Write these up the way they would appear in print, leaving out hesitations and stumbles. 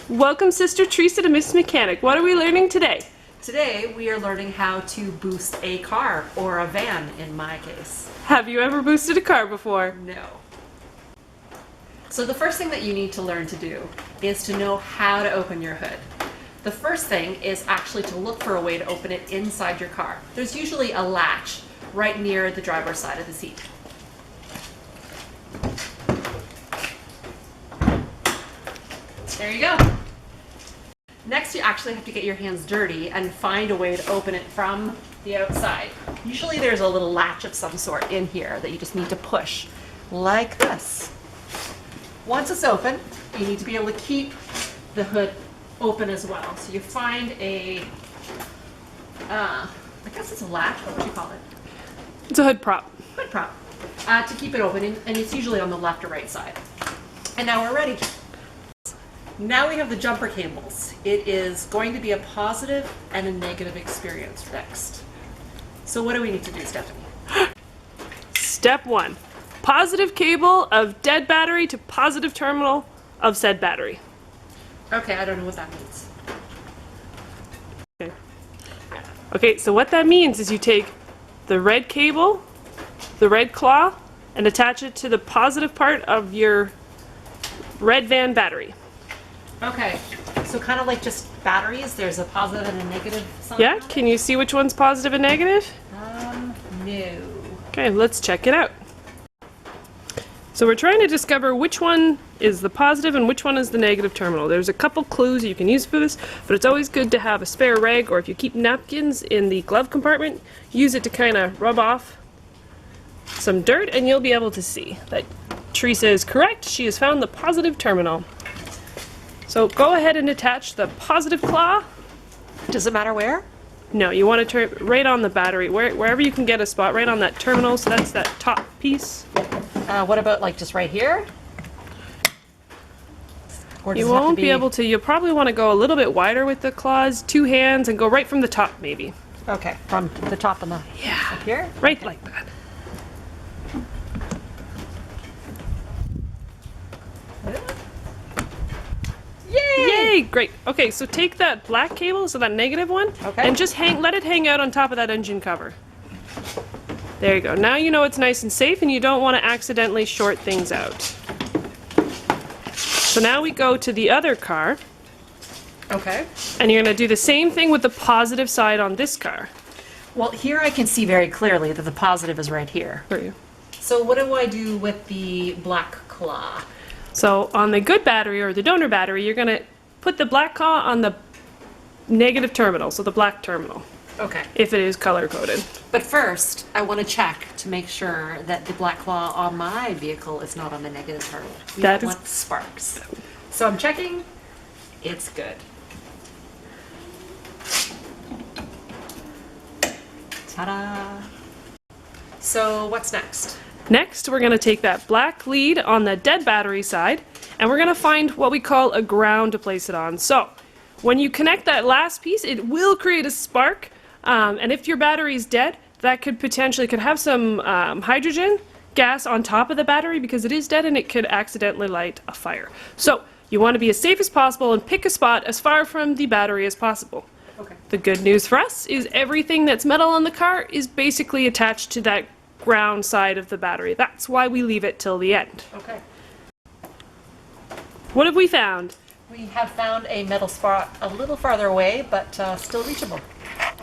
Welcome Sister Teresa to Miss Mechanic. What are we learning today? Today we are learning how to boost a car, or a van in my case. Have you ever boosted a car before? No. So the first thing that you need to learn to do is to know how to open your hood. The first thing is actually to look for a way to open it inside your car. There's usually a latch right near the driver's side of the seat. There you go. Next, you actually have to get your hands dirty and find a way to open it from the outside. Usually there's a little latch of some sort in here that you just need to push, like this. Once it's open, you need to be able to keep the hood open as well. So you find a, I guess it's a latch, what would you call it? It's a hood prop. Hood prop, to keep it open, and it's usually on the left or right side. And now we're ready. Now we have the jumper cables. It is going to be a positive and a negative experience next. So what do we need to do, Stephanie? Step 1. Positive cable of dead battery to positive terminal of said battery. Okay, I don't know what that means. Okay, so what that means is you take the red cable, the red claw, and attach it to the positive part of your red van battery. Okay, so kind of like just batteries, there's a positive and a negative side? Yeah, can you see which one's positive and negative? No. Okay, let's check it out. So we're trying to discover which one is the positive and which one is the negative terminal. There's a couple clues you can use for this, but it's always good to have a spare rag, or if you keep napkins in the glove compartment, use it to kind of rub off some dirt and you'll be able to see that Teresa is correct. She has found the positive terminal. So go ahead and attach the positive claw. Does it matter where? No, you want to turn right on the battery, wherever you can get a spot, right on that terminal, so that's that top piece. What about like just right here? Or does You it have to won't be able to, you'll probably want to go a little bit wider with the claws, 2 hands, and go right from the top maybe. Okay, from the top and the up here? Right like that. Yay! Great. Okay, so take that black cable, so that negative one, and just let it hang out on top of that engine cover. There you go. Now you know it's nice and safe and you don't want to accidentally short things out. So now we go to the other car. Okay. And you're going to do the same thing with the positive side on this car. Well, here I can see very clearly that the positive is right here. For you. So what do I do with the black claw? So on the good battery or the donor battery, you're going to put the black claw on the negative terminal, so the black terminal. Okay. If it is color coded. But first, I want to check to make sure that the black claw on my vehicle is not on the negative terminal. We don't want sparks. So I'm checking. It's good. Ta-da! So what's next? Next, we're going to take that black lead on the dead battery side, and we're going to find what we call a ground to place it on. So, when you connect that last piece, it will create a spark, and if your battery is dead, that could have some hydrogen gas on top of the battery because it is dead and it could accidentally light a fire. So, you want to be as safe as possible and pick a spot as far from the battery as possible. Okay. The good news for us is everything that's metal on the car is basically attached to that ground side of the battery. That's why we leave it till the end. Okay. What have we found? We have found a metal spot a little farther away, but still reachable.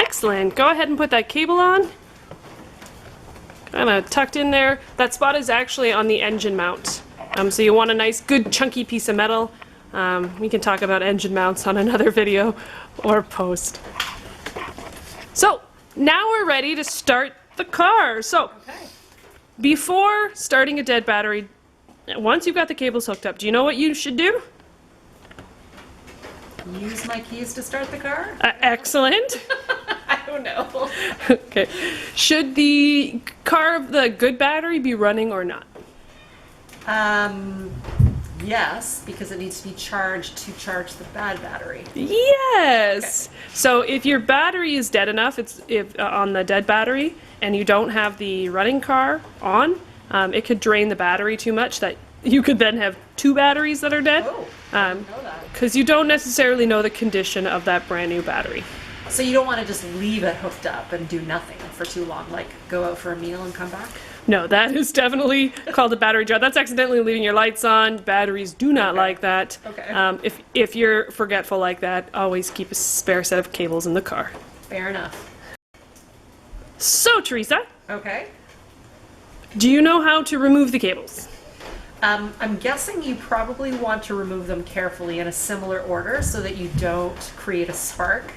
Excellent. Go ahead and put that cable on. Kind of tucked in there. That spot is actually on the engine mount. So you want a nice, good, chunky piece of metal. We can talk about engine mounts on another video or post. So now we're ready to start the car. So before starting a dead battery, once you've got the cables hooked up, do you know what you should do? Use my keys to start the car? Excellent. I don't know. Okay. Should the car of the good battery be running or not? Yes, because it needs to be charged to charge the bad battery. Yes. Okay. So if your battery is dead enough, on the dead battery, and you don't have the running car on, it could drain the battery too much that you could then have 2 batteries that are dead. Oh, I didn't know that. Because you don't necessarily know the condition of that brand new battery. So you don't want to just leave it hooked up and do nothing for too long, like go out for a meal and come back? No, that is definitely called a battery drought. That's accidentally leaving your lights on. Batteries do not like that. Okay. If you're forgetful like that, always keep a spare set of cables in the car. Fair enough. So, Teresa, Okay. do you know how to remove the cables? I'm guessing you probably want to remove them carefully in a similar order so that you don't create a spark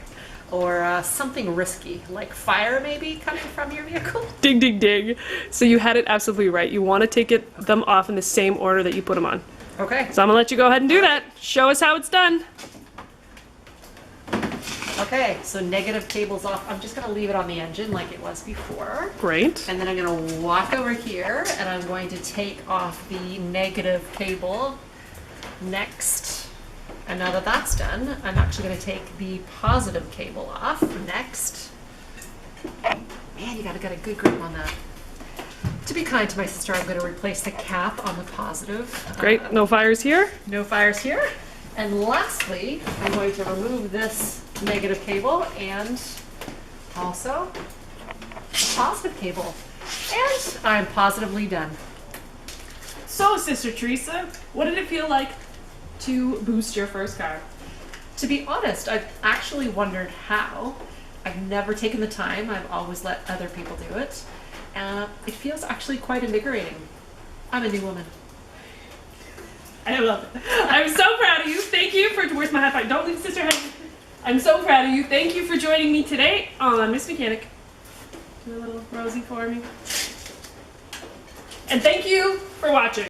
or something risky, like fire maybe coming from your vehicle. Ding, ding, ding. So you had it absolutely right. You want to take them off in the same order that you put them on. Okay. So I'm gonna let you go ahead and do that. Show us how it's done. Okay, so negative cable's off. I'm just gonna leave it on the engine like it was before. Great. And then I'm gonna walk over here and I'm going to take off the negative cable next. And now that that's done, I'm actually gonna take the positive cable off next. Man, you gotta get a good grip on that. To be kind to my sister, I'm gonna replace the cap on the positive. Great. No fires here. No fires here. And lastly, I'm going to remove this negative cable and also the positive cable. And I'm positively done. So, Sister Teresa, what did it feel like to boost your first car? To be honest, I've actually wondered how. I've never taken the time. I've always let other people do it. It feels actually quite invigorating. I'm a new woman. I love it. I'm so proud of you. Thank you for, where's my high five? Don't leave Sister Head. I'm so proud of you. Thank you for joining me today on Miss Mechanic. Do a little Rosie for me. And thank you for watching.